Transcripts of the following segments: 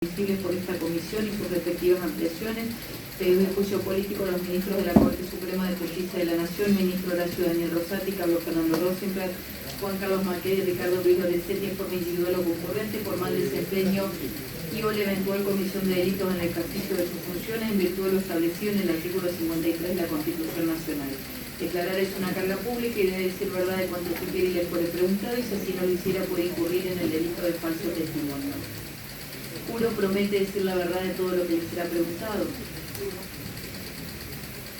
admisibles por esta comisión y sus respectivas ampliaciones, pedidos de juicio político a los ministros de la Corte Suprema de Justicia de la Nación, ministro Horacio Daniel Rosati, Carlos Fernando Rosenblatt, Juan Carlos Maqueda y Ricardo Ruiz Lorenzetti en forma individual o concurrente por mal desempeño y o la eventual comisión de delitos en el ejercicio de sus funciones en virtud de lo establecido en el artículo 53 de la Constitución Nacional. Declarar es una carga pública y debe decir verdad de cuanto supiera y le fuere preguntado, y si así no lo hiciera puede incurrir en el delito de falso testimonio. Juro, promete decir la verdad de todo lo que le será preguntado.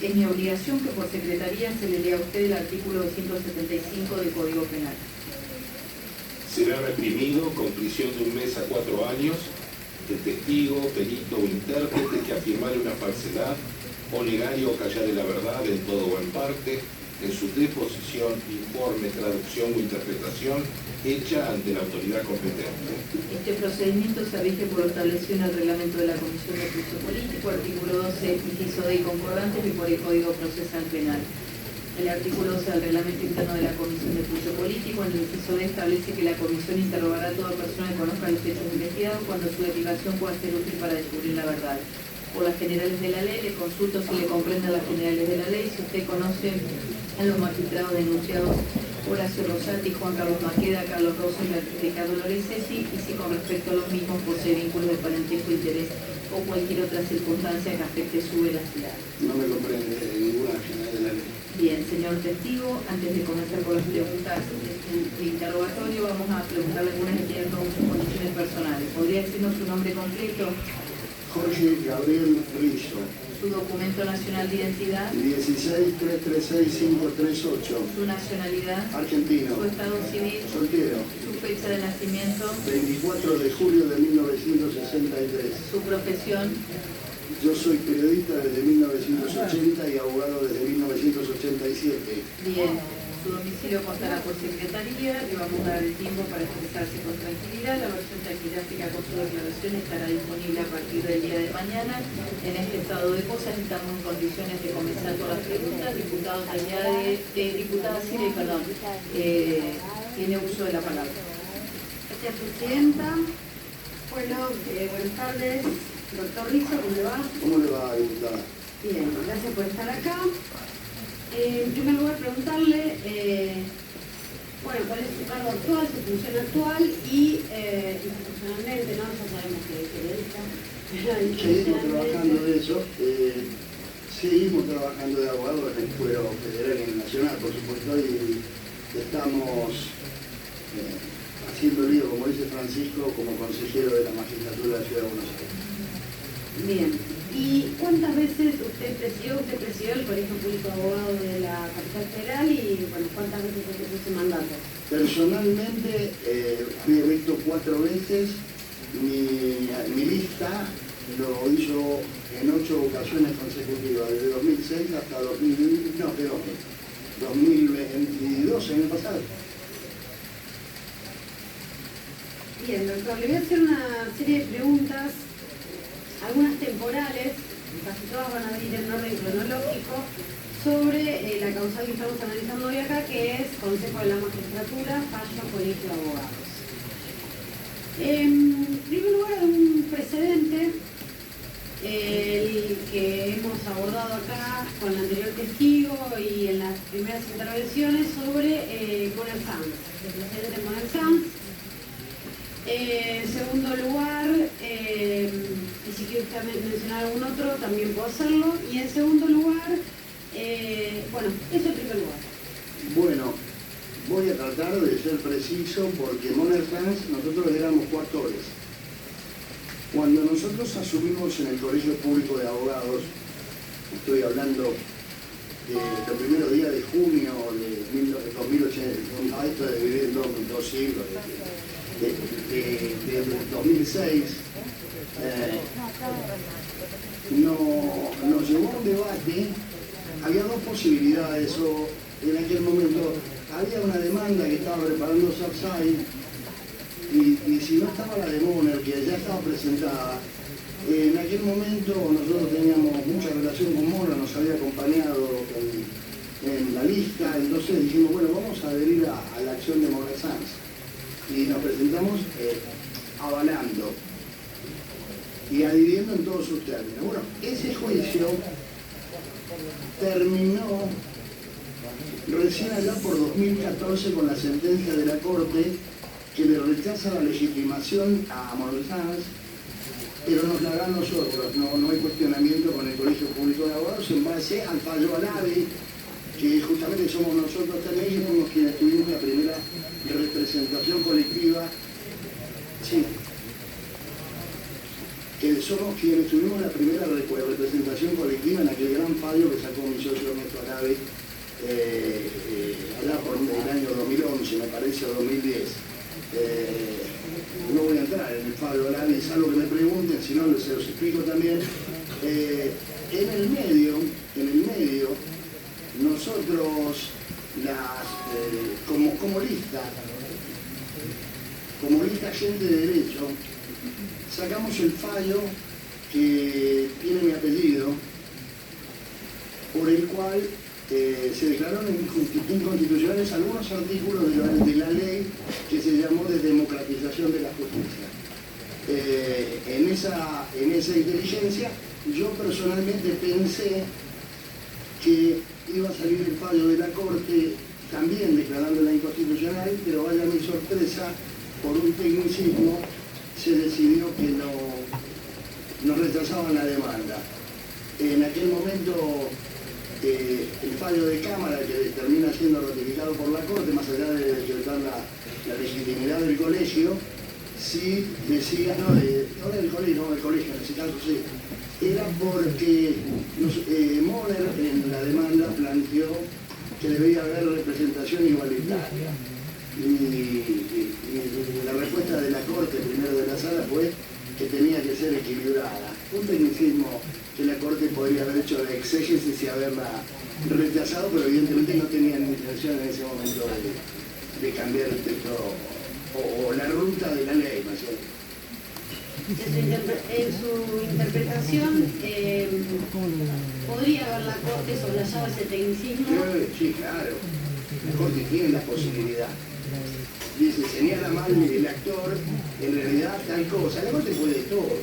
Es mi obligación que por secretaría se le lea a usted el artículo 275 del Código Penal. Será reprimido con prisión de 1 mes a 4 años el testigo, perito o intérprete que afirmare una falsedad o negare o callare la verdad en todo o en parte, en su deposición, informe, traducción o interpretación hecha ante la autoridad competente. Este procedimiento se rige por lo establecido en el reglamento de la Comisión de Juicio Político, artículo 12, inciso D y concordantes, y por el Código Procesal Penal. El artículo 12 del reglamento interno de la Comisión de Juicio Político, en el inciso D, establece que la comisión interrogará a toda persona que conozca los hechos investigados cuando su declaración pueda ser útil para descubrir la verdad. Por las generales de la ley, le consulto si le comprenden las generales de la ley, si usted conoce a los magistrados denunciados Horacio Rosati, Juan Carlos Maqueda, Carlos Rosenblatt y Ricardo Lorenzetti, y si con respecto a los mismos posee vínculos de parentesco, interés o cualquier otra circunstancia que afecte su veracidad. No me comprende ninguna general de la ley. Bien, señor testigo, antes de comenzar con las preguntas de interrogatorio, vamos a preguntarle algunas que tienen con sus condiciones personales. ¿Podría decirnos su nombre completo? Jorge Gabriel Rizzo. Su documento nacional de identidad. 16333538. Su nacionalidad. Argentino. Su estado civil. Soltero. Su fecha de nacimiento. 24 de julio de 1963. Su profesión. Yo soy periodista desde 1980 y abogado desde 1987. Bien. Su domicilio contará por secretaría. Le vamos a dar el tiempo para expresarse con tranquilidad. La versión taquigráfica con su declaración estará disponible a partir del día de mañana. En este estado de cosas estamos en condiciones de comenzar con las preguntas. Diputado diputada Siri, perdón, tiene uso de la palabra. Gracias, Presidenta. Bueno, buenas tardes. Doctor Rizzo, ¿cómo le va? ¿Cómo le va, diputada? Bien, gracias por estar acá. En primer lugar, preguntarle, bueno, cuál es su cargo actual, su función actual y institucionalmente, ¿no? Ya sabemos que es periodista. Seguimos trabajando de eso. Seguimos trabajando de abogado en el Fuero Federal y Nacional, por supuesto, y estamos haciendo lío, como dice Francisco, como consejero de la magistratura de la Ciudad de Buenos Aires. Bien. ¿Y cuántas veces usted presidió el Colegio Público de Abogados de la Capital Federal y, bueno, cuántas veces ejerció ese mandato? Personalmente fui electo 4 veces. Mi lista lo hizo en 8 ocasiones consecutivas, desde 2006 hasta 2022, año pasado. Bien, doctor, le voy a hacer una serie de preguntas, algunas temporales, casi todas van a venir en orden cronológico, sobre la causal que estamos analizando hoy acá, que es Consejo de la Magistratura, fallo Colegio de Abogados. En primer lugar, un precedente, el que hemos abordado acá con el anterior testigo y en las primeras intervenciones sobre Bonner Sanz, el precedente Bonner Sanz. En segundo lugar, y si quiere usted mencionar algún otro, también puedo hacerlo. Y en segundo lugar, bueno, eso en primer lugar. Bueno, voy a tratar de ser preciso porque Bonner Sanz, nosotros éramos coactores. Cuando nosotros asumimos en el Colegio Público de Abogados, estoy hablando del primer día de junio de 2008, esto de vivir en dos siglos, de 2006, nos llevó a un debate. Había dos posibilidades, o en aquel momento había una demanda que estaba preparando Sarsay, y si no estaba la de Bonner, que ya estaba presentada, en aquel momento nosotros teníamos mucha relación con Bonner, nos había acompañado en la lista, entonces dijimos, bueno, vamos a adherir a la acción de Bonner Sanz. Y nos presentamos avalando y adhiriendo en todos sus términos. Bueno, ese juicio terminó recién allá por 2014 con la sentencia de la Corte que le rechaza la legitimación a Monsanz, pero nos la da a nosotros, no hay cuestionamiento con el Colegio Público de Abogados en base al fallo Alavi, que justamente somos nosotros también, que fuimos quienes tuvimos la primera representación colectiva, sí, que somos quienes tuvimos la primera representación colectiva en aquel gran fallo que sacó mi socio Ernesto Alavi, allá por el año 2011, me parece, o 2010. No voy a entrar en el fallo Alavi, es algo que me pregunten, si no se los explico también. En el medio, nosotros como lista gente de derecho, sacamos el fallo que tiene mi apellido, por el cual se declararon inconstitucionales algunos artículos de la ley que se llamó de democratización de la justicia. En esa inteligencia, yo personalmente pensé que iba a salir el fallo de la Corte también declarándola inconstitucional, pero vaya mi sorpresa, por un tecnicismo se decidió que no rechazaban la demanda. En aquel momento el fallo de Cámara, que termina siendo ratificado por la Corte, más allá de decretar la legitimidad del colegio, sí decía, no del colegio en ese caso sí, era porque Moller en la demanda planteó que debía haber representación igualitaria. Y la respuesta de la Corte, primero de la Sala, fue que tenía que ser equilibrada. Un tecnicismo que la Corte podría haber hecho de exégesis y haberla rechazado, pero evidentemente no tenían intención en ese momento de cambiar el texto o la ruta de la ley, ¿no es cierto? En su interpretación, ¿podría haber la Corte soslayado ese tecnicismo? Sí, claro. La Corte tiene la posibilidad. Dice, señala mal el actor, en realidad tal cosa. La Corte puede todo,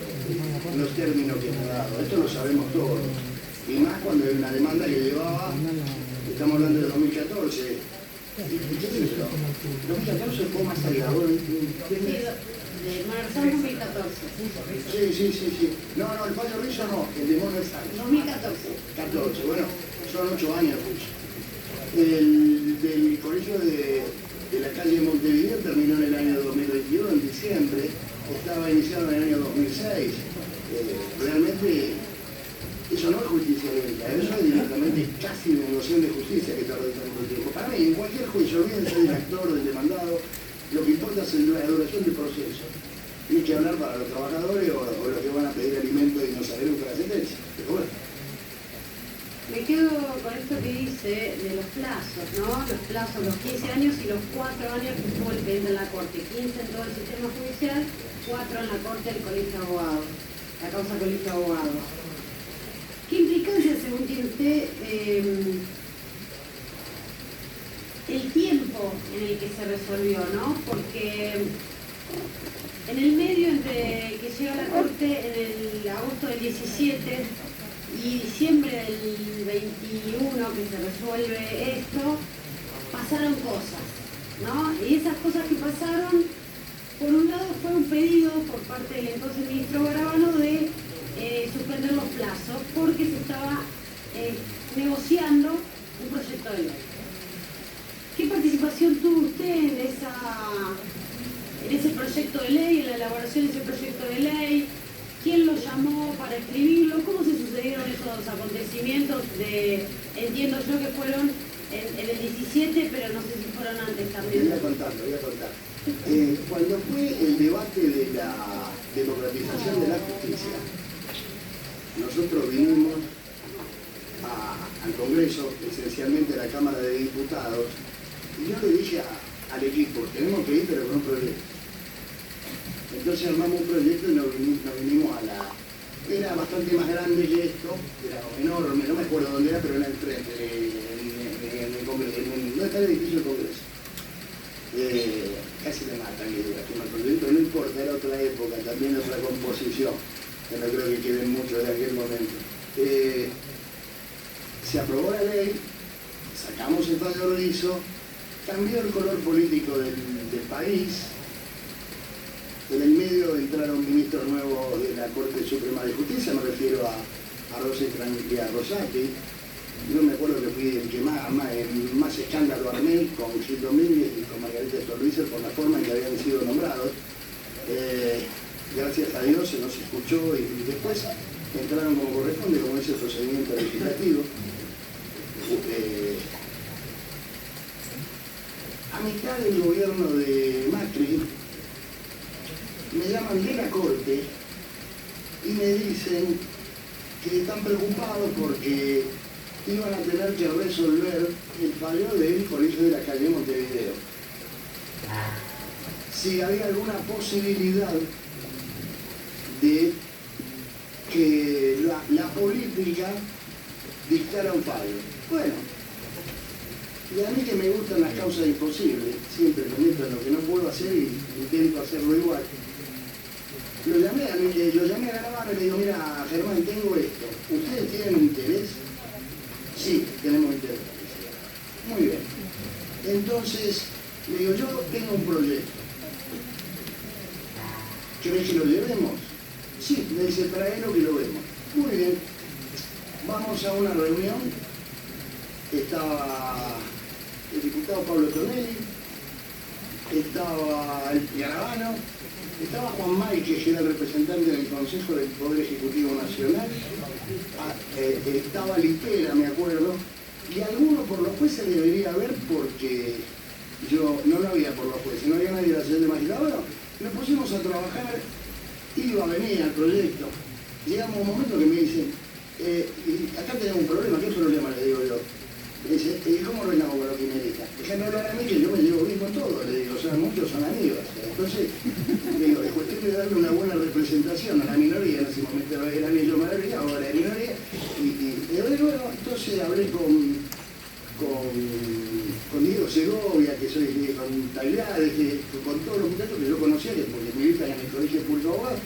en los términos que ha dado. Esto lo sabemos todos. Y más cuando hay una demanda que llevaba, estamos hablando de 2014. ¿Qué es eso? 2014 fue más allá. De marzo de 2014. Sí. No, el fallo Rizzo no, el de Mono es 2014. 14, bueno, son 8 años. El del colegio de la calle Montevideo terminó en el año 2021, en diciembre, estaba iniciado en el año 2006. Realmente eso no es justicia lenta, eso es directamente casi negociación de justicia que tarda tanto tiempo. Para mí, en cualquier juicio, olvídense del actor, del demandado, lo que importa es la duración del proceso. Hay que hablar para los trabajadores o los que van a pedir alimento y no saber buscar la sentencia. Pero bueno. Me quedo con esto que dice de los plazos, ¿no? Los plazos, los 15 años y los 4 años que estuvo el expediente en la Corte. 15 en todo el sistema judicial, 4 en la Corte del Colegio de Abogados, la causa Colegio de Abogados. ¿Qué implicancia, según tiene usted, el tiempo en el que se resolvió, ¿no? Porque en el medio entre que llega a la Corte en el agosto del 17 y diciembre del 21 que se resuelve esto, pasaron cosas, ¿no? Y esas cosas que pasaron, por un lado fue un pedido por parte del entonces ministro Garabano de suspender los plazos porque se estaba negociando un proyecto de ley. ¿Qué participación tuvo usted en ese proyecto de ley, en la elaboración de ese proyecto de ley? ¿Quién lo llamó para escribirlo? ¿Cómo se sucedieron esos acontecimientos? Entiendo yo que fueron en el 17, pero no sé si fueron antes también. Voy a contar. Cuando fue el debate de la democratización de la justicia, nosotros vinimos al Congreso, esencialmente a la Cámara de Diputados, y yo le dije al equipo, tenemos que ir pero con un proyecto. Entonces armamos un proyecto y nos vinimos a la... Era bastante más grande que esto, era enorme, no me acuerdo dónde era, pero era enfrente, en el Congreso, no está el edificio del Congreso. Casi me matan, que el proyecto no importa, era otra época, también otra composición. que no creo que queden muchos de aquel momento. Se aprobó la ley, sacamos el fallo Rizzo, cambió el color político del país. En el medio entraron ministros nuevos de la Corte Suprema de Justicia, me refiero a Rosetran y a Rosati. Yo me acuerdo que fui el que más escándalo armé con Gil Domínguez y con Margarita Stolbizer por la forma en que habían sido nombrados. Gracias a Dios se nos escuchó y después entraron como corresponde, como es el procedimiento legislativo. A mitad del gobierno de Macri me llaman de la Corte y me dicen que están preocupados porque iban a tener que resolver el fallo del Colegio de la Calle Montevideo. Si había alguna posibilidad de que la política dictara un fallo. Bueno, y a mí que me gustan las causas imposibles, siempre me meto en lo que no puedo hacer y intento hacerlo igual. Lo llamé a Garabano y le digo, mira, Germán, tengo esto. ¿Ustedes tienen interés? Sí, tenemos interés. Muy bien. Entonces, le digo, yo tengo un proyecto. ¿Querés que lo llevemos? Sí, me dice, traelo que lo vemos. Muy bien. Vamos a una reunión. Estaba el diputado Pablo Tonelli, estaba el Garabano, estaba Juan Maike, que era el representante del Consejo del Poder Ejecutivo Nacional, estaba Litera, me acuerdo, y alguno por los jueces debería haber porque yo no lo había por los jueces, no había nadie de la Asociación de Magistrados. Bueno, nos pusimos a trabajar, iba a venir al proyecto. Llegamos a un momento que me dicen, acá tenemos un problema. ¿Qué problema? Le digo yo. Me dice, ¿cómo ordenamos con los quimeristas? Déjame hablar a mí que yo me llevo bien con todo, le digo, o sea, muchos son amigos. Entonces, le digo, es cuestión de darle una buena representación a la minoría, en ese momento eran ellos mayoría, ahora la minoría, y bueno, entonces hablé con Diego Segovia, que soy con Tailade, con todos los muchachos que yo conocía, porque militan en el Colegio Público de Abogados,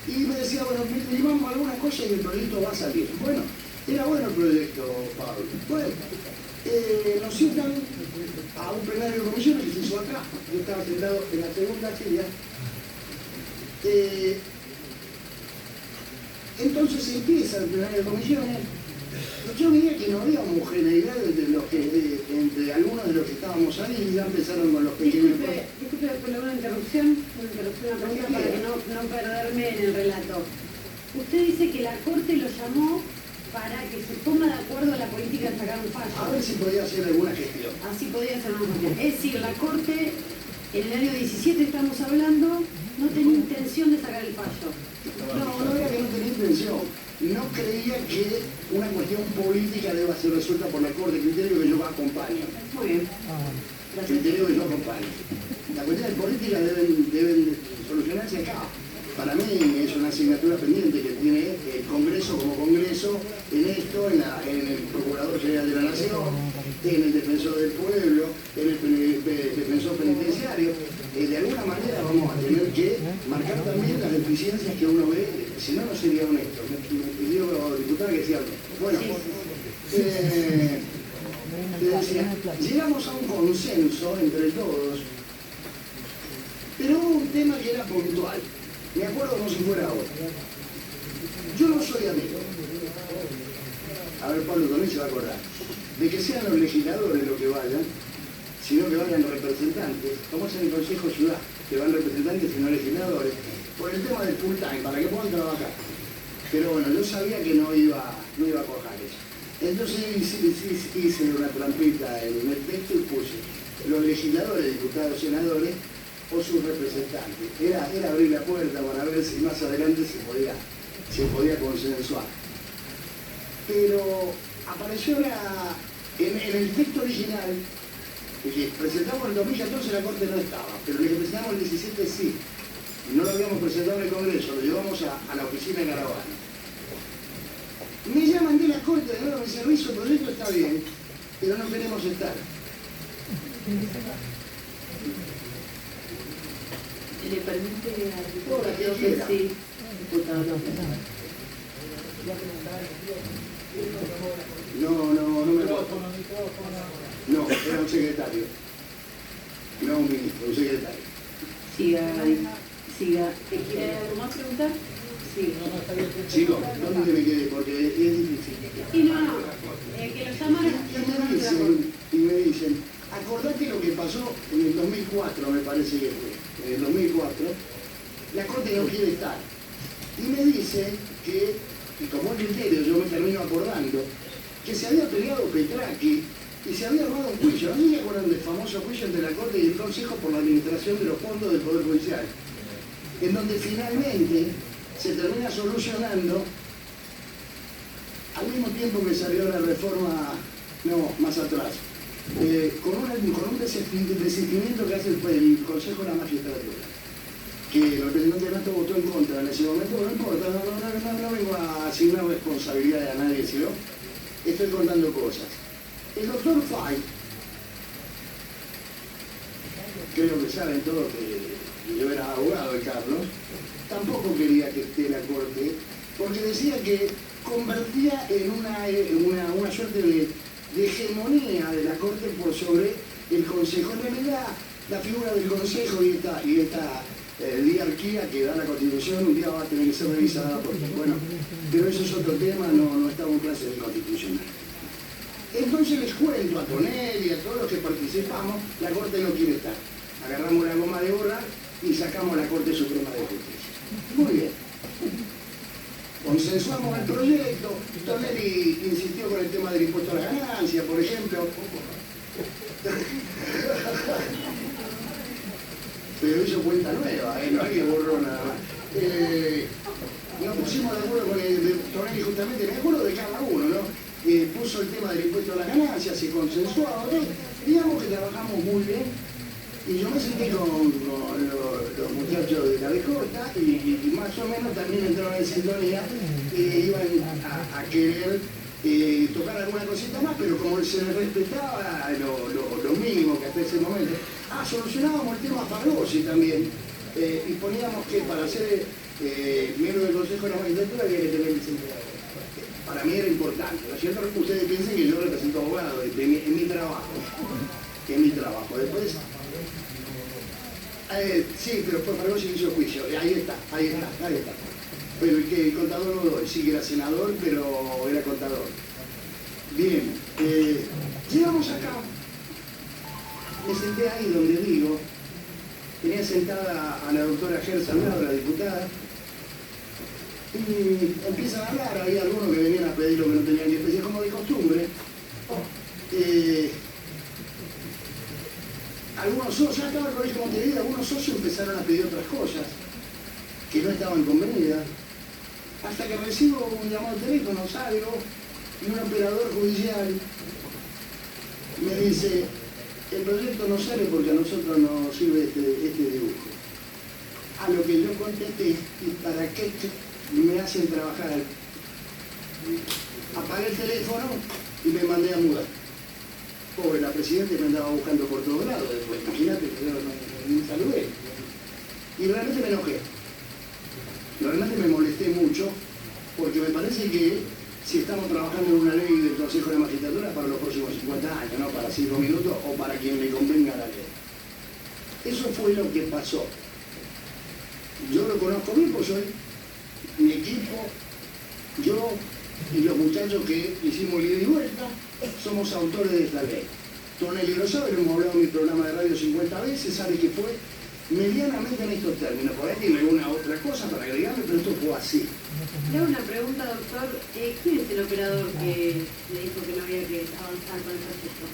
y me decía, bueno, limamos algunas cosas y el proyecto va a salir. Bueno, era bueno el proyecto, Pablo. Bueno, nos citan a un plenario de comisiones que se hizo acá. Yo estaba sentado en la segunda fila. Entonces empieza el plenario de comisiones. Yo veía que no había homogeneidad entre algunos de los que estábamos ahí y ya empezaron con los pequeños. Disculpe, una interrupción, para que no perderme en el relato. Usted dice que la Corte lo llamó para que se ponga de acuerdo a la política de sacar un fallo. A ver si podía hacer alguna gestión. Así podía hacer una gestión. Es decir, la Corte, en el año 17 estamos hablando, no tenía intención de sacar el fallo. No era que no tenía intención. No creía que una cuestión política deba ser resuelta por la Corte, criterio que yo acompaño. Muy bien. Criterio que yo acompaño. Las cuestiones políticas deben solucionarse acá. Para mí es una asignatura pendiente que tiene el Congreso como Congreso en esto, en el Procurador General de la Nación, en el Defensor del Pueblo, en el Defensor Penitenciario. De alguna manera vamos a tener que marcar también las deficiencias que uno ve, si no, no sería honesto. Me pidió diputada que sea honesto. Bueno, te decía, llegamos a un consenso entre todos, pero hubo un tema que era puntual. Me acuerdo como si fuera ahora. Yo no soy amigo. A ver, Pablo también se va a acordar. De que sean los legisladores los que vayan, sino que vayan representantes, como es en el Consejo Ciudad, que van representantes y no legisladores, por el tema del full time, para que puedan trabajar. Pero bueno, yo sabía que no iba a cojar eso. Entonces hice una trampita en el texto y puse los legisladores, diputados, senadores, o sus representantes. Era abrir la puerta para ver si más adelante se podía consensuar. Pero apareció en el texto original, que presentamos en el 2014 la Corte no estaba, pero el que presentamos el 17 sí. No lo habíamos presentado en el Congreso, lo llevamos a la oficina de Garabano. Me llaman de la Corte de nuevo, me dicen, Rizzo, el proyecto está bien, pero no queremos estar. ¿Le permite al diputado que sí? Diputado López. No me acuerdo. No, era un secretario. No un ministro, un secretario. Siga. ¿Quiere algo más preguntar? Sí. Chicos, ¿dónde me quedé? Porque es difícil. Y no, que lo llamaron. Y me dicen, acordate lo que pasó en el 2004, me parece que fue. En el 2004, la Corte no quiere estar. Y me dice que, y como criterio yo me termino acordando, que se había peleado Petraqui y se había armado un juicio. ¿No se acuerdan del famoso juicio entre la Corte y el Consejo por la administración de los fondos del Poder Judicial? En donde finalmente se termina solucionando al mismo tiempo que salió la reforma, no, más atrás, con un desistimiento que hace el Consejo de la Magistratura, que el representante de Nato votó en contra en ese momento. No importa, no vengo a asignar responsabilidades a nadie, sino estoy contando cosas. El doctor Fay, creo que saben todos que yo era abogado de Carlos, tampoco quería que esté la Corte, porque decía que convertía en una suerte de hegemonía de la Corte por sobre el Consejo. En realidad, la figura del Consejo y esta diarquía que da la Constitución un día va a tener que ser revisada, porque, bueno, pero eso es otro tema, no estamos en clase de constitucional. Entonces les cuento a Tonel y a todos los que participamos, la Corte no quiere estar. Agarramos la goma de borrar y sacamos la Corte Suprema de Justicia. Muy bien. Consensuamos el proyecto, Tonelli insistió con el tema del impuesto a la ganancia, por ejemplo. Pero hizo cuenta nueva, no hay que borró nada más. Nos pusimos de acuerdo con Tonelli justamente, me acuerdo de cada uno, ¿no? Puso el tema del impuesto a la ganancia, se consensuó, digamos que trabajamos muy bien. Y yo me senté con los muchachos de la B corta y más o menos también entraron en sintonía e iban a querer tocar alguna cosita más, pero como se les respetaba lo mínimo que hasta ese momento. Solucionábamos el tema Fagosi también y poníamos que para ser miembro del Consejo de la Magistratura había que tener licencia. Para mí era importante, ¿no es cierto? Ustedes piensen que yo represento abogados en mi trabajo. Después, sí, pero fue Fagosi que hizo juicio. Ahí está. Pero el contador no, sí que era senador, pero era contador. Bien, llegamos acá. Me senté ahí donde digo, tenía sentada a la doctora Gersa Alvarado, la diputada, y empiezan a hablar, había algunos que venían a pedir lo que no tenían que pedir, como de costumbre. Algunos socios, ya estaba el Colegio Montevideo, algunos socios empezaron a pedir otras cosas que no estaban convenidas, hasta que recibo un llamado de teléfono, salgo, y un operador judicial me dice: el proyecto no sale porque a nosotros nos sirve este dibujo. A lo que yo contesté: ¿y para qué me hacen trabajar? Apagué el teléfono y me mandé a mudar. Pobre, la presidenta me andaba buscando por todos lados después, imagínate, yo no saludé. Y realmente me enojé. Realmente me molesté mucho, porque me parece que si estamos trabajando en una ley del Consejo de la Magistratura para los próximos 50 años, no para 5 minutos o para quien le convenga la ley. Eso fue lo que pasó. Yo lo conozco bien, pues soy mi equipo, yo y los muchachos que hicimos ida y vuelta, somos autores de esta ley. Tonelli lo sabe, lo hemos hablado en mi programa de radio 50 veces, sabe que fue medianamente en estos términos. Por ahí tiene alguna otra cosa para agregarme, pero esto fue así. Le hago una pregunta, doctor. ¿Quién es el operador que le dijo que no había que avanzar con el proyecto?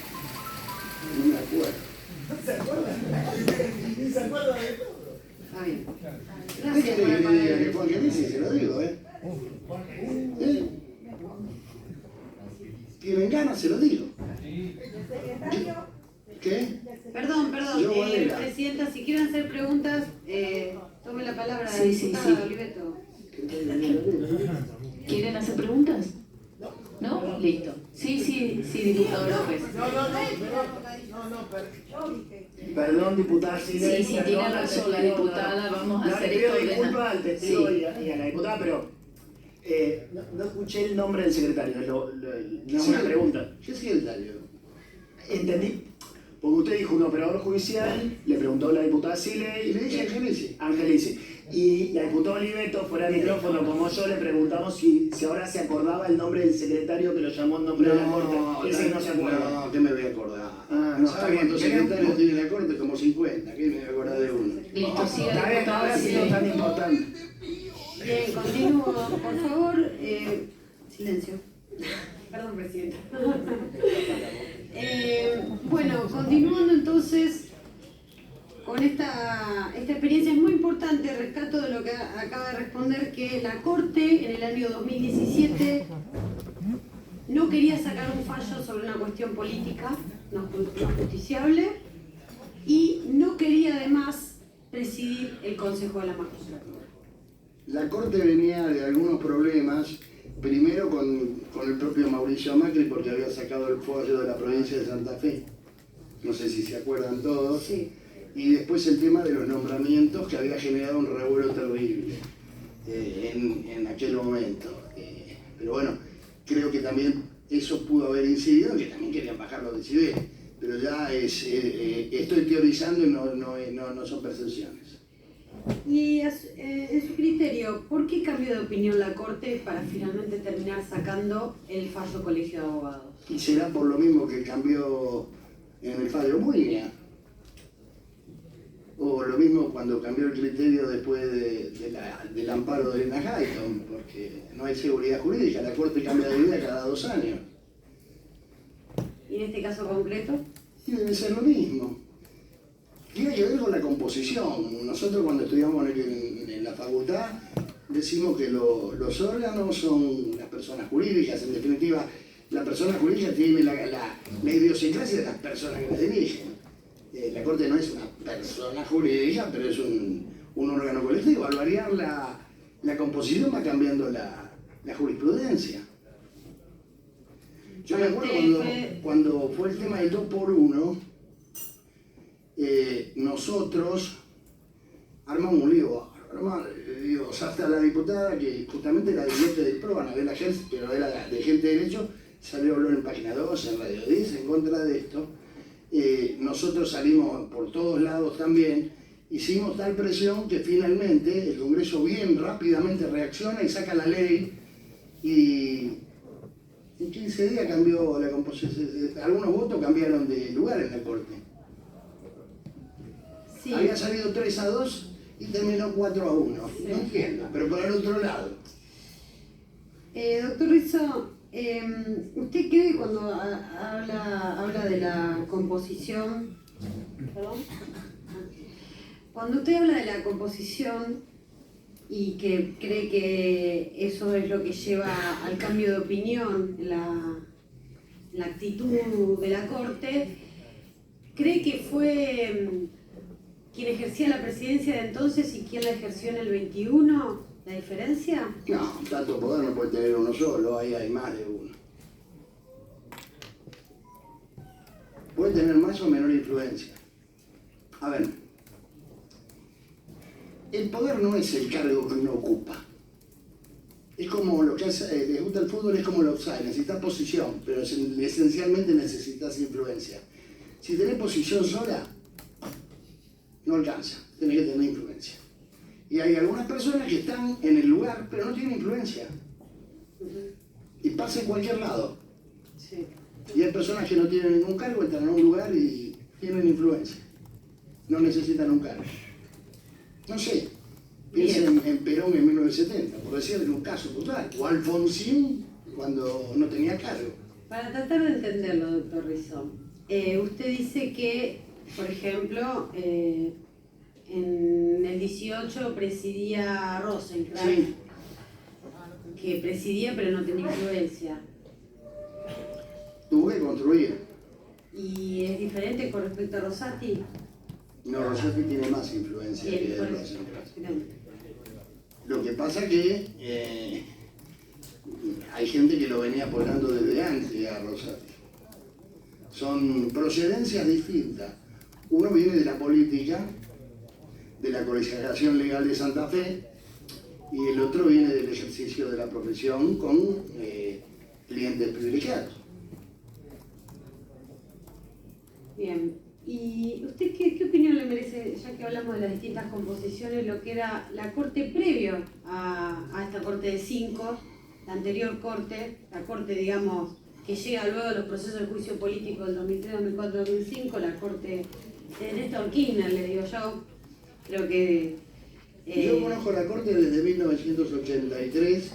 No me acuerdo. ¿No se acuerda? Ni se acuerda de todo. Está bien. ¿Qué quiere que le diga que Juan que dice? Se lo digo, Tienen ganas, se lo digo. ¿Qué? Perdón, Yo, Varela. Presidenta, si quieren hacer preguntas, tome la palabra, Sí, diputada sí. Oliveto. ¿Quieren hacer preguntas? ¿No? Listo. Sí, diputado López. No, pero perdón, diputada Silvia. Sí, tiene razón la diputada, vamos a hacer le pido esto disculpas al testigo y a la diputada, pero no escuché el nombre del secretario, no es una pregunta. ¿Qué secretario? Entendí, porque usted dijo un operador judicial, le preguntó la diputada Silvia Y le dije Angelici. Angelici. Y la diputada Oliveto, fuera de micrófono, como yo, le preguntamos si ahora se acordaba el nombre del secretario que lo llamó en nombre de la Corte. Ese no se acuerda. No, ¿qué me voy a acordar? Ah, no, ¿Sabe cuántos secretarios tiene la Corte? Como 50, ¿qué me voy a acordar de uno? Listo, siga Está bien, diputada ahora sí no Silvia. tan importante. Bien, continúo, por favor. Silencio. Perdón, presidenta. Bueno, continuando entonces con esta experiencia, es muy importante, rescato de lo que acaba de responder, que la Corte en el año 2017 no quería sacar un fallo sobre una cuestión política no justiciable y no quería además presidir el Consejo de la Magistratura. La Corte venía de algunos problemas, primero con el propio Mauricio Macri, porque había sacado el fallo de la provincia de Santa Fe. No sé si se acuerdan todos. Sí. Y después el tema de los nombramientos, que había generado un revuelo terrible en aquel momento. Pero bueno, creo que también eso pudo haber incidido, que también querían bajar los decibeles. Pero ya estoy teorizando y no son percepciones. Y en su criterio, ¿por qué cambió de opinión la Corte para finalmente terminar sacando el fallo Colegio de Abogados? Y será por lo mismo que cambió en el fallo Muña. O lo mismo cuando cambió el criterio después del amparo de Elena Hayton, porque no hay seguridad jurídica, la Corte cambia de idea cada 2 años. ¿Y en este caso concreto? Y debe ser lo mismo. Tiene que ver con la composición. Nosotros cuando estudiamos en la facultad decimos que los órganos son las personas jurídicas, en definitiva, la persona jurídica tiene la idiosincrasia de las personas que la dirigen. La Corte no es una persona jurídica, pero es un órgano colectivo. Al variar la composición va cambiando la jurisprudencia. Yo me acuerdo cuando fue el tema del 2x1, nosotros armamos un lío. O sea, hasta la diputada que justamente era dirigente del PRO, Anabela Gers, pero era de gente de derecho, salió a hablar en Página 12, en Radio 10, en contra de esto. Nosotros salimos por todos lados también, hicimos tal presión que finalmente el Congreso bien rápidamente reacciona y saca la ley y en 15 días cambió la composición, algunos votos cambiaron de lugar en la Corte. Sí. Había salido 3-2 y terminó 4-1, Sí. no entiendo, pero por el otro lado. Doctor Rizzo, ¿usted cree cuando habla de la composición, perdón? Cuando usted habla de la composición y que cree que eso es lo que lleva al cambio de opinión, la actitud de la Corte, ¿cree que fue quien ejercía la presidencia de entonces y quien la ejerció en el 21? ¿La diferencia? No, tanto poder no puede tener uno solo, ahí hay más de uno. Puede tener más o menor influencia. A ver, el poder no es el cargo que uno ocupa. Es como lo que hace, les gusta el fútbol, es como el offside, necesitas posición, pero esencialmente necesitas influencia. Si tenés posición sola, no alcanza, tenés que tener influencia. Y hay algunas personas que están en el lugar, pero no tienen influencia. Y pasa en cualquier lado. Sí. Y hay personas que no tienen ningún cargo, entran en un lugar y tienen influencia. No necesitan un cargo. No sé, piensen en Perón en 1970, por decirle un caso total. O Alfonsín cuando no tenía cargo. Para tratar de entenderlo, doctor Rizzo, usted dice que, por ejemplo, en el 18 presidía Rosenkrantz, Sí. que presidía pero no tenía influencia. Tuvo que construir. ¿Y es diferente con respecto a Rosati? No, Rosati tiene más influencia que Bien, Rosenkrantz. bien. Lo que pasa que hay gente que lo venía apoyando desde antes a Rosati. Son procedencias distintas. Uno viene de la política, de la colegiación legal de Santa Fe, y el otro viene del ejercicio de la profesión con clientes privilegiados. Bien, ¿y usted qué opinión le merece, ya que hablamos de las distintas composiciones, lo que era la corte previo a esta corte de 5, la anterior corte, la corte, digamos, que llega luego de los procesos de juicio político del 2003, 2004, 2005, la corte de Néstor Kirchner, le digo yo, creo que... Yo conozco la corte desde 1983,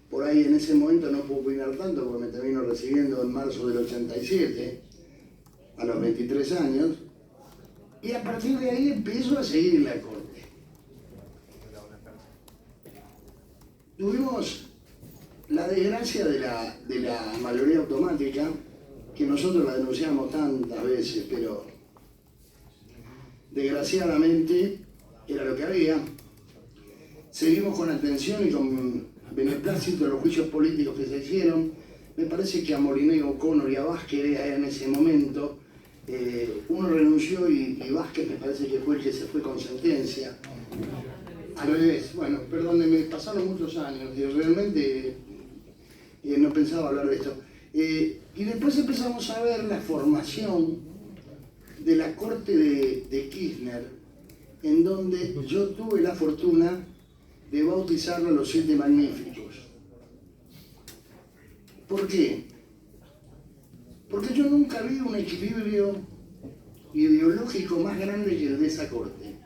por ahí en ese momento no puedo opinar tanto porque me termino recibiendo en marzo del 87, a los 23 años, y a partir de ahí empiezo a seguir la corte. Tuvimos la desgracia de la mayoría automática, que nosotros la denunciamos tantas veces, pero desgraciadamente era lo que había. Seguimos con atención y con beneplácito los juicios políticos que se hicieron. Me parece que a Moliné, O'Connor y a Vázquez en ese momento, uno renunció y Vázquez me parece que fue el que se fue con sentencia. Al revés, bueno, perdónenme, pasaron muchos años y realmente no pensaba hablar de esto. Y después empezamos a ver la formación de la corte de Kirchner, en donde yo tuve la fortuna de bautizarlo a los 7 magníficos. ¿Por qué? Porque yo nunca vi un equilibrio ideológico más grande que el de esa corte.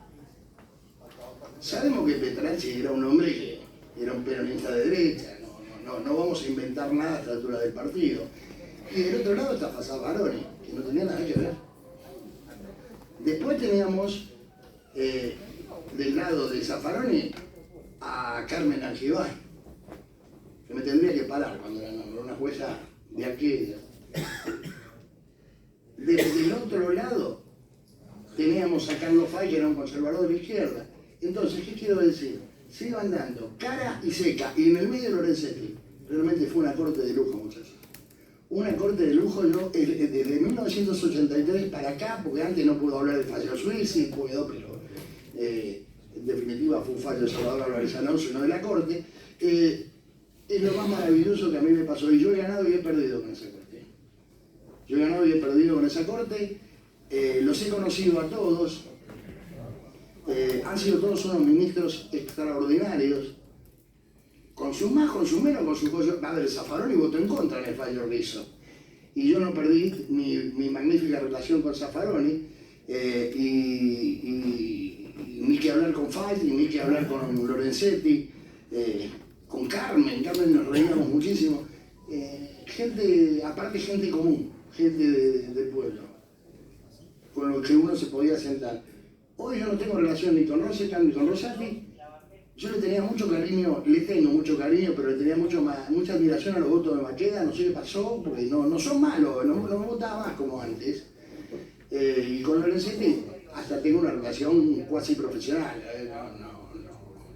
Sabemos que Petracci era un hombre que era un peronista de derecha, no vamos a inventar nada a esta altura del partido. Y del otro lado está Zaffaroni, que no tenía nada que ver. Después teníamos del lado de Zaffaroni a Carmen Argibay, que me tendría que parar cuando era una jueza de aquella. Desde el otro lado teníamos a Carlos Fay, que era un conservador de la izquierda. Entonces, ¿qué quiero decir? Se iban dando cara y seca, y en el medio Lorenzetti. Realmente fue una corte de lujo, muchachos. Una corte de lujo, yo, desde 1983 para acá, porque antes no puedo hablar del fallo suizo, sí puedo, pero en definitiva fue un fallo de Salvador Álvarez Alonso, no de la corte. Es lo más maravilloso que a mí me pasó, y yo he ganado y he perdido con esa corte. Yo he ganado y he perdido con esa corte, los he conocido a todos, han sido todos unos ministros extraordinarios, con sus más, con sus menos, con sus cosas. A ver, Zaffaroni votó en contra en el fallo Rizzo, y yo no perdí mi magnífica relación con Zaffaroni, y ni que hablar con Fay, ni que hablar con Lorenzetti, con Carmen nos reíamos muchísimo. Gente, aparte gente común, gente del pueblo, con lo que uno se podía sentar. Hoy yo no tengo relación ni con Rosenthal ni con Rosati. Yo le tenía mucho cariño, le tengo mucho cariño, pero le tenía mucha admiración a los votos de Maqueda, no sé qué pasó, porque no son malos, no me votaba más como antes. Y con Lorenzetti hasta tengo una relación cuasi profesional,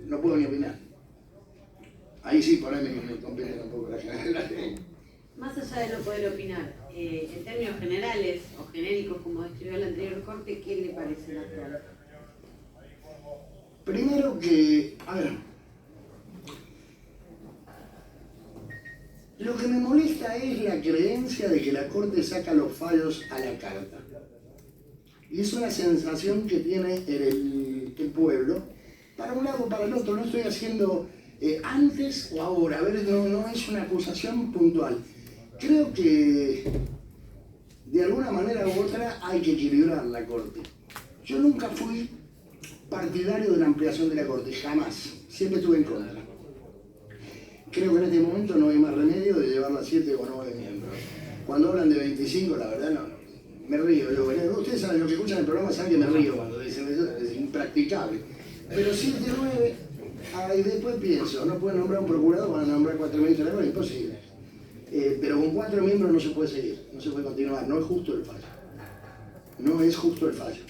no puedo ni opinar. Ahí sí, poneme que me compete un poco la generalidad. Más allá de no poder opinar, en términos generales o genéricos, como describió la anterior corte, ¿qué le parece la actual? Primero que, a ver, lo que me molesta es la creencia de que la Corte saca los fallos a la carta. Y es una sensación que tiene el pueblo, para un lado o para el otro. No estoy haciendo antes o ahora, a ver, no es una acusación puntual. Creo que de alguna manera u otra hay que equilibrar la Corte. Yo nunca fui partidario de la ampliación de la Corte, jamás. Siempre estuve en contra. Creo que en este momento no hay más remedio de llevarla a 7 o 9 miembros. Cuando hablan de 25, la verdad me río. Ustedes saben, los que escuchan el programa saben que me río cuando dicen eso, es impracticable. Pero 7 o 9, y después pienso, no pueden nombrar un procurador, van a nombrar 4 ministros de la Corte, imposible. Pero con 4 miembros no se puede seguir, no se puede continuar, no es justo el fallo. No es justo el fallo.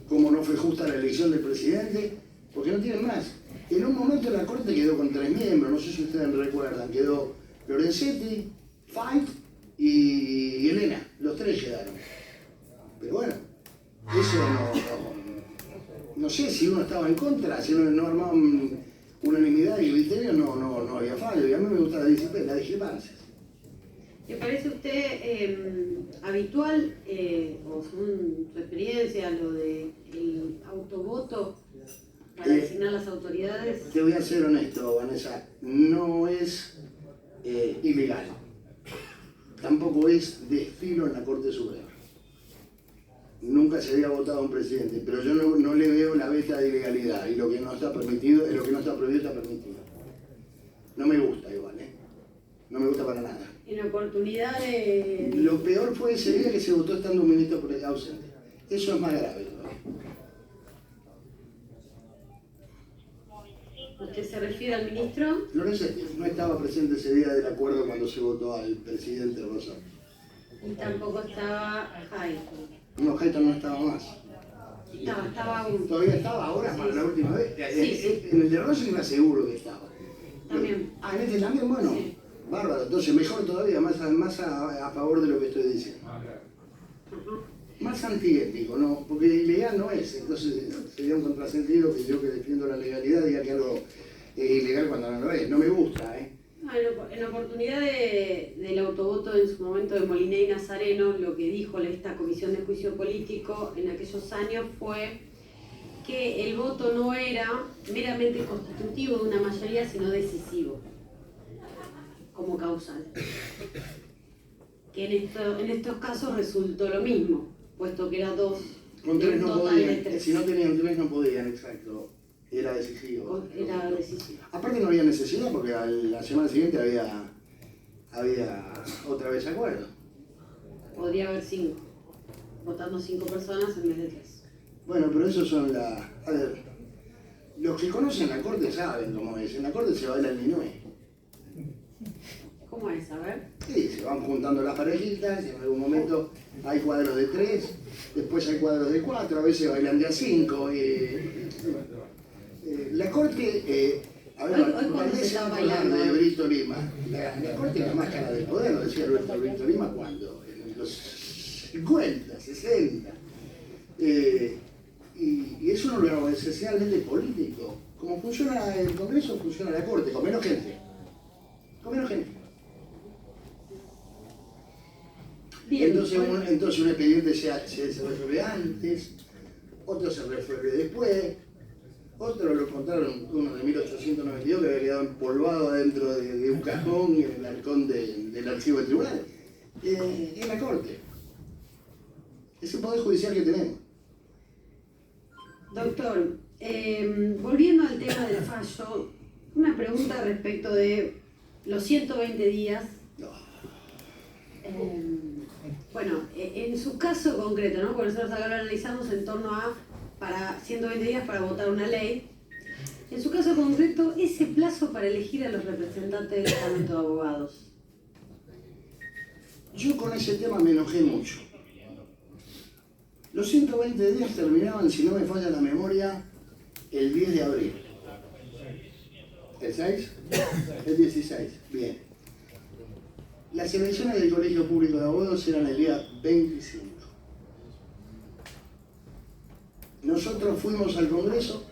Como no fue justa la elección del presidente, porque no tienen más. En un momento la Corte quedó con 3 miembros, no sé si ustedes recuerdan, quedó Lorenzetti, Fay y Elena, los 3 quedaron. Pero bueno, eso no sé si uno estaba en contra, si uno no armaba unanimidad y criterio, no había fallo. Y a mí me gusta la discrepancia. ¿Le parece a usted habitual, o según su experiencia, lo del autovoto para designar las autoridades? Te voy a ser honesto, Vanessa, no es ilegal. Tampoco es de estilo en la Corte Suprema. Nunca se había votado a un presidente, pero yo no le veo la beta de ilegalidad, y lo que no está permitido, lo que no está prohibido está permitido. No me gusta igual, no me gusta para nada. En oportunidad de... Lo peor fue ese día que se votó estando un ministro ausente. Eso es más grave, ¿no? ¿Usted se refiere al ministro? Lorenzo no estaba presente ese día del acuerdo cuando se votó al presidente Rosario. Y tampoco estaba Hayton. No, Hayton no estaba más. Estaba aún. Todavía estaba ahora, Sí, para la última vez. Sí. En el de Rosario me aseguro que estaba. También. En este también, bueno. Sí. Bárbaro, entonces mejor todavía, más a favor de lo que estoy diciendo. Más antiético, ¿no? Porque ilegal no es, entonces sería un contrasentido que yo que defiendo la legalidad diga que algo es ilegal cuando no lo es. No me gusta, En oportunidad del autovoto en su momento de Moliné y Nazareno, lo que dijo esta comisión de juicio político en aquellos años fue que el voto no era meramente constitutivo de una mayoría, sino decisivo, como causal. Que en estos casos resultó lo mismo, puesto que era dos. Con tres no total de podían, tres. si no tenían tres no podían, exacto. Era decisivo. Era decisivo. Aparte no había necesidad porque la semana siguiente había otra vez acuerdo. Podría haber 5, votando 5 personas en vez de 3. Bueno, pero esos son a ver, los que conocen la corte saben cómo es. En la corte se baila el minué. ¿Cómo es? A ver. Sí, se van juntando las parejitas, y en algún momento hay cuadros de 3, después hay cuadros de 4, a veces bailan de a 5. La corte, a ver, Hoy cuando se está bailando. De Brito Lima. La corte es la máscara del poder, lo decía nuestro Brito Lima cuando, en los 50, 60. Y es un órgano esencialmente político. Como funciona el Congreso, funciona la corte, con menos gente. Con menos gente. Bien, Entonces un expediente se resuelve antes, otro se resuelve después, otro lo encontraron uno de 1892 que había quedado empolvado adentro de un cajón en el halcón del archivo del tribunal. Es la corte. Es el poder judicial que tenemos. Doctor, volviendo al tema del fallo, una pregunta respecto de los 120 días. Bueno, en su caso concreto, ¿no? Porque nosotros acá lo analizamos en torno a para 120 días para votar una ley. En su caso concreto, ese plazo para elegir a los representantes del Parlamento de Abogados. Yo con ese tema me enojé mucho. Los 120 días terminaban, si no me falla la memoria, el 10 de abril. ¿El 6? El 16, bien. Las elecciones del Colegio Público de Abogados eran el día 25. Nosotros fuimos al Congreso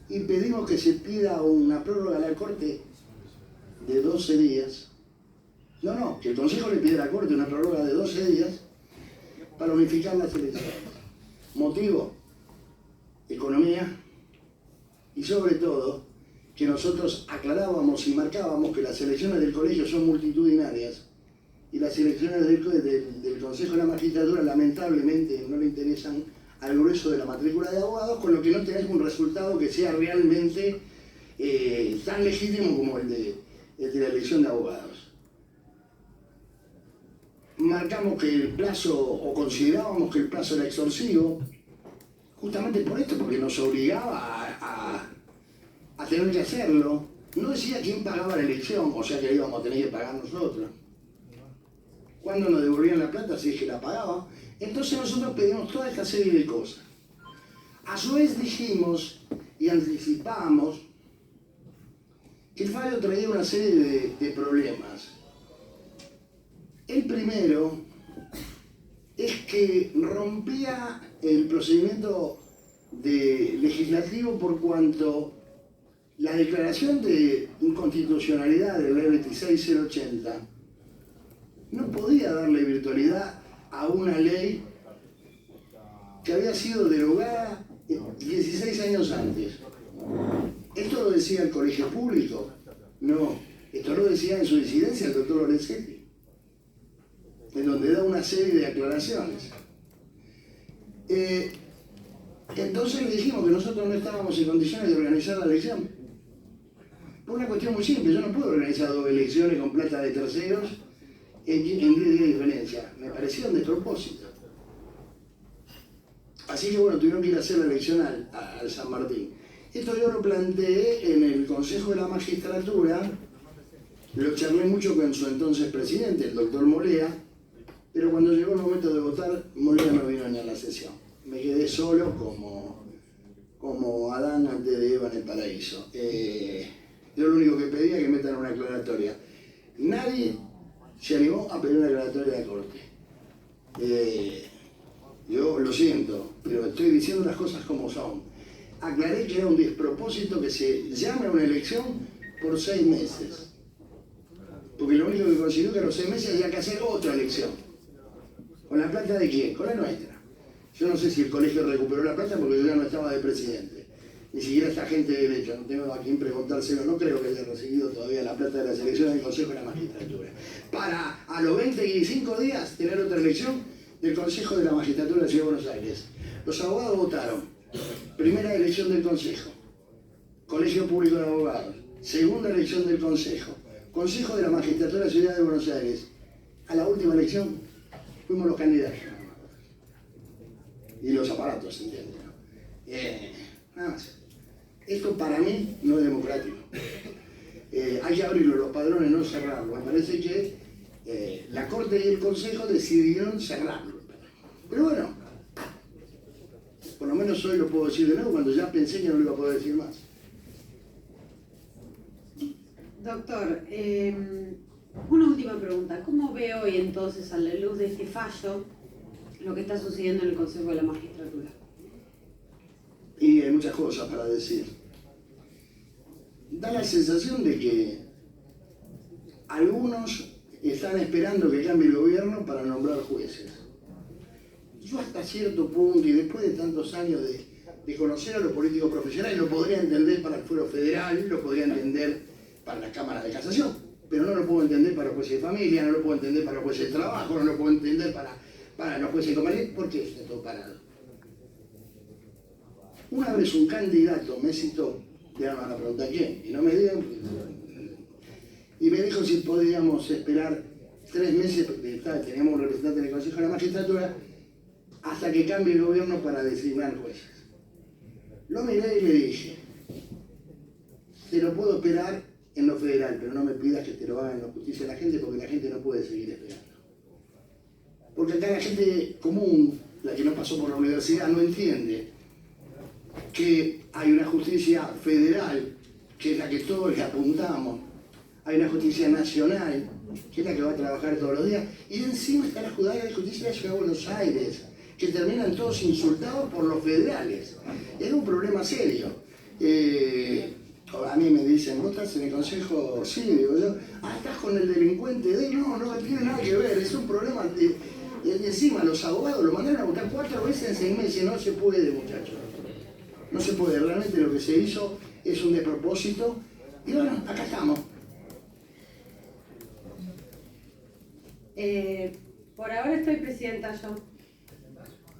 y pedimos que se pida una prórroga a la Corte de 12 días. No, que el Consejo le pide a la Corte una prórroga de 12 días para unificar las elecciones. Motivo, economía y sobre todo que nosotros aclarábamos y marcábamos que las elecciones del colegio son multitudinarias y las elecciones del Consejo de la Magistratura lamentablemente no le interesan al grueso de la matrícula de abogados, con lo que no tenés un resultado que sea realmente tan legítimo como el de la elección de abogados. Marcamos que el plazo, o considerábamos que el plazo era extorsivo, justamente por esto, porque nos obligaba a tener que hacerlo. No decía quién pagaba la elección, o sea que la íbamos a tener que pagar nosotros. Cuando nos devolvían la plata, si es que la pagaba. Entonces nosotros pedimos toda esta serie de cosas. A su vez dijimos y anticipamos que el fallo traía una serie de problemas. El primero es que rompía el procedimiento legislativo por cuanto la declaración de inconstitucionalidad de la ley 26080 no podía darle virtualidad a una ley que había sido derogada 16 años antes. ¿Esto lo decía el colegio público? No, esto lo decía en su disidencia el doctor Lorenzetti, en donde da una serie de aclaraciones. Entonces le dijimos que nosotros no estábamos en condiciones de organizar la elección. Por una cuestión muy simple, yo no puedo organizar 2 elecciones con plata de terceros en 10 días de diferencia. Me parecía un despropósito. Así que bueno, tuvieron que ir a hacer la elección al San Martín. Esto yo lo planteé en el Consejo de la Magistratura, lo charlé mucho con su entonces presidente, el doctor Molea, pero cuando llegó el momento de votar, Molea no vino ni a la sesión. Me quedé solo como Adán antes de Eva en el paraíso. Yo lo único que pedía es que metan una aclaratoria. Nadie se animó a pedir una aclaratoria de la Corte. Yo lo siento, pero estoy diciendo las cosas como son. Aclaré que era un despropósito que se llame a una elección por 6 meses. Porque lo único que consiguió que a los 6 meses había que hacer otra elección. ¿Con la plata de quién? Con la nuestra. Yo no sé si el colegio recuperó la plata porque yo ya no estaba de presidente. Ni siquiera esta gente de derecho, no tengo a quién preguntárselo, no creo que haya recibido todavía la plata de las elecciones del Consejo de la Magistratura. Para a los 25 días tener otra elección del Consejo de la Magistratura de la Ciudad de Buenos Aires. Los abogados votaron. Primera elección del Consejo. Colegio Público de Abogados. Segunda elección del Consejo. Consejo de la Magistratura de la Ciudad de Buenos Aires. A la última elección fuimos los candidatos. Y los aparatos, ¿entiendes? Nada más. Esto para mí no es democrático. Hay que abrirlo, los padrones no cerrarlo. Me parece que la Corte y el Consejo decidieron cerrarlo. Pero bueno, por lo menos hoy lo puedo decir de nuevo cuando ya pensé que no lo iba a poder decir más. Doctor, una última pregunta. ¿Cómo ve hoy entonces, a la luz de este fallo, lo que está sucediendo en el Consejo de la Magistratura? Y hay muchas cosas para decir. Da la sensación de que algunos están esperando que cambie el gobierno para nombrar jueces. Yo hasta cierto punto, y después de tantos años de conocer a los políticos profesionales, lo podría entender para el fuero federal, lo podría entender para la Cámara de Casación, pero no lo puedo entender para los jueces de familia, no lo puedo entender para los jueces de trabajo, no lo puedo entender para los jueces de comercio, porque está todo parado. Una vez un candidato me citó, ya me van a preguntar quién, y no me digan, y me dijo si podíamos esperar 3 meses, porque teníamos un representante en el Consejo de la Magistratura, hasta que cambie el gobierno para designar jueces. Lo miré y le dije, te lo puedo esperar en lo federal, pero no me pidas que te lo hagan en la justicia de la gente, porque la gente no puede seguir esperando. Porque acá la gente común, la que no pasó por la universidad, no entiende que hay una justicia federal, que es la que todos le apuntamos, hay una justicia nacional, que es la que va a trabajar todos los días, y encima está la justicia de la Ciudad de Buenos Aires, que terminan todos insultados por los federales. Es un problema serio. A mí me dicen, ¿vos estás en el consejo? Sí, digo yo, estás con el delincuente no tiene nada que ver, es un problema. Y encima los abogados lo mandaron a votar 4 veces en 6 meses, no se puede, muchachos. No se puede, realmente lo que se hizo es un despropósito. Y bueno, acá estamos. Por ahora estoy presidenta yo.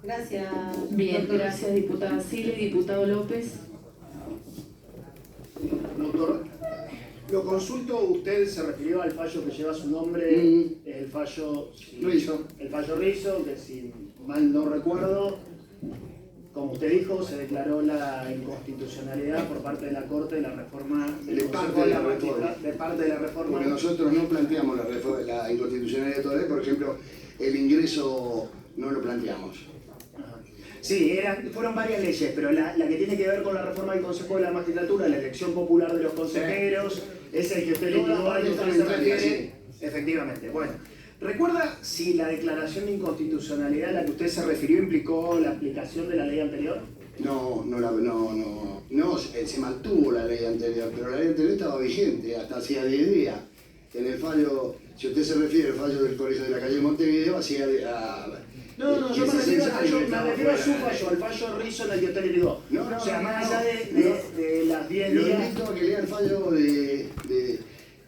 Gracias. Bien, doctor. gracias diputada Sile. Diputado López. Doctor, lo consulto, usted se refirió al fallo que lleva su nombre, el fallo Rizzo. El fallo Rizzo, que si mal no recuerdo, como usted dijo, se declaró la inconstitucionalidad por parte de la Corte de la reforma del Consejo de la Magistratura, de parte de la reforma. Porque nosotros no planteamos la inconstitucionalidad todavía, por ejemplo, el ingreso no lo planteamos. Sí, fueron varias leyes, pero la que tiene que ver con la reforma del Consejo de la Magistratura, la elección popular de los consejeros, es el que usted le dijo al que usted se refiere. Efectivamente. Bueno, ¿Recuerda si la declaración de inconstitucionalidad a la que usted se refirió implicó la aplicación de la ley anterior? No, se mantuvo la ley anterior, pero la ley anterior estaba vigente hasta hacía 10 días. En el fallo, si usted se refiere al fallo del Colegio de la Calle Montevideo, hacía... No, yo me refiero a su fallo, al fallo Rizzo en el que usted le digo. O sea, más allá de las 10 días... Lo invito a que lea el fallo de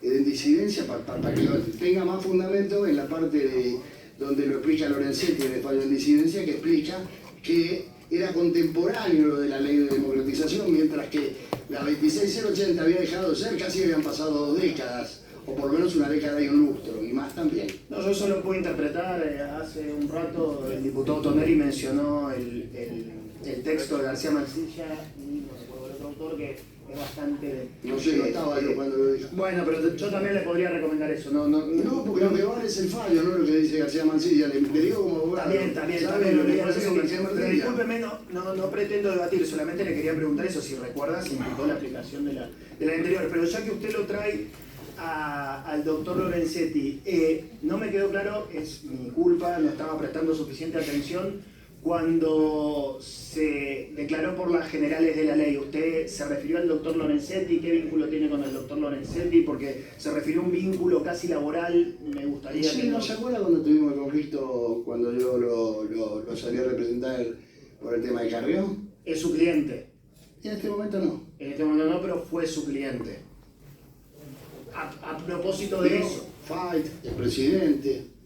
disidencia para que tenga más fundamento en la parte donde lo explica Lorenzetti en el fallo de disidencia, que explica que era contemporáneo lo de la ley de democratización, mientras que la 26080 había dejado de ser, casi habían pasado 2 décadas, o por lo menos una década y un lustro, y más también. No, yo eso lo puedo interpretar. Hace un rato el diputado Tonelli mencionó el texto de García Mansilla y no recuerdo el otro autor que es bastante... No sé, no estaba yo cuando lo dijo. Bueno, pero yo también le podría recomendar eso. No, porque lo que vale es el fallo, no lo que dice García Mansilla. Le digo como abogado. También lo leí. Pero discúlpeme, no pretendo debatir, solamente le quería preguntar eso, si recuerda si implicó la aplicación de la anterior. Pero ya que usted lo trae al doctor Lorenzetti, no me quedó claro, es mi culpa, no estaba prestando suficiente atención. Cuando se declaró por las generales de la ley, ¿usted se refirió al doctor Lorenzetti? ¿Qué vínculo tiene con el doctor Lorenzetti? Porque se refirió a un vínculo casi laboral, me gustaría... Sí, ¿no se acuerda cuando tuvimos el conflicto, cuando yo lo salí a representar por el tema de Carrión? Es su cliente. En este momento no. En este momento no, pero fue su cliente. A propósito de eso. Fight, el presidente...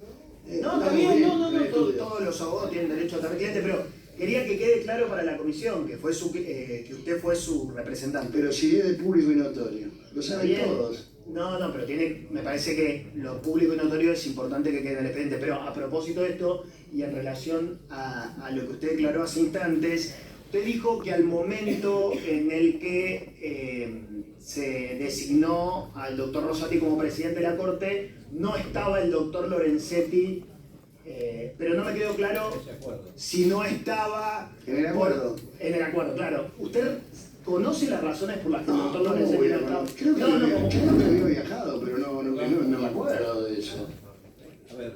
No, también, todos los abogados tienen derecho a tener cliente, pero quería que quede claro para la comisión que usted fue su representante. Pero si es de público y notorio, lo saben Bien. todos. No, pero me parece que lo público y notorio es importante que quede en el expediente, pero a propósito de esto y en relación a lo que usted declaró hace instantes, usted dijo que al momento en el que se designó al doctor Rosati como presidente de la Corte, no estaba el doctor Lorenzetti, pero no me quedó claro si no estaba... En el acuerdo. En el acuerdo, claro. ¿Usted conoce las razones por las que el doctor Lorenzetti no estaba? Creo que había viajado, pero no me acuerdo de eso. A ver,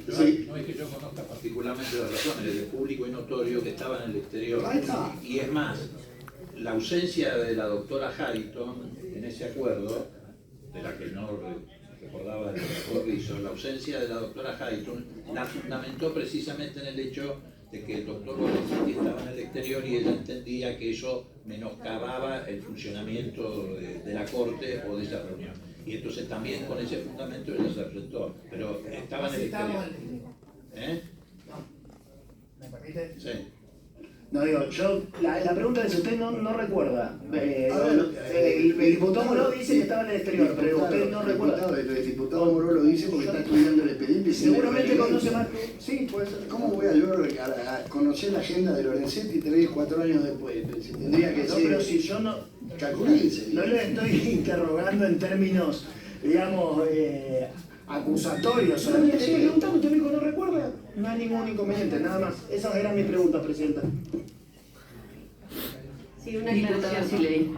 Sí. no es que yo conozca particularmente las razones, de público y notorio que estaba en el exterior. Ahí está. Y es más, la ausencia de la doctora Harrington en ese acuerdo, de la que no recordaba el doctor Rizzo, la ausencia de la doctora Harrington la fundamentó precisamente en el hecho de que el doctor Lorenzetti estaba en el exterior y ella entendía que eso menoscababa el funcionamiento de la Corte o de esa reunión. Y entonces también con ese fundamento ella se presentó, pero estaba en el exterior. ¿Me permite? Sí. No, digo, la pregunta es, usted no recuerda. El diputado Moró dice que estaba en el exterior, pero usted no recuerda. El diputado Moró lo dice porque está estudiando el expediente. Seguramente conoce más. Sí, puede ser. ¿Cómo voy a yo a conocer la agenda de Lorenzetti 3-4 años después? Tendría que No, ser... pero si yo no... Calculense. No le estoy interrogando en términos, digamos, acusatorios. Solamente estoy preguntando, usted me dijo, ¿no recuerda? No hay ningún inconveniente, nada más. Esas eran mis preguntas, Presidenta. Sí, una Diputada aclaración. Silei.